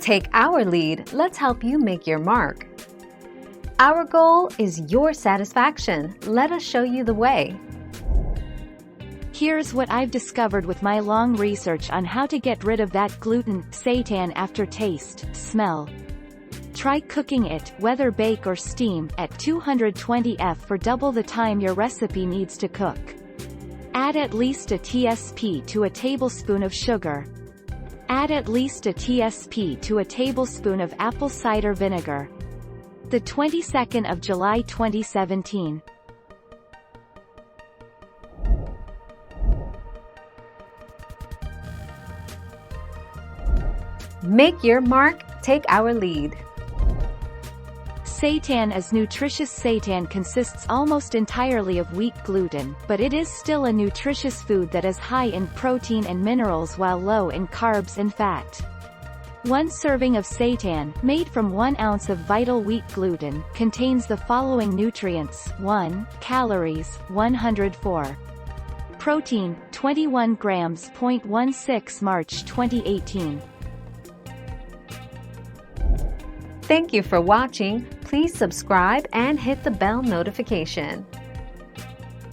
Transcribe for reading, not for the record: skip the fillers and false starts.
Take our lead, let's help you make your mark. Our goal is your satisfaction. Let us show you the way. Here's what I've discovered with my long research on how to get rid of that gluten, seitan aftertaste, smell. Try cooking it, whether bake or steam, at 220 F for double the time your recipe needs to cook. Add at least a tsp to a tablespoon of sugar. Add at least a tsp to a tablespoon of apple cider vinegar. The 22nd of July 2017. Make your mark, take our lead. Seitan is nutritious. Seitan consists almost entirely of wheat gluten, but it is still a nutritious food that is high in protein and minerals while low in carbs and fat. One serving of seitan, made from 1 ounce of vital wheat gluten, contains the following nutrients: 1. Calories, 104. Protein, 21 grams. 16 March 2018. Thank you for watching. Please subscribe and hit the bell notification.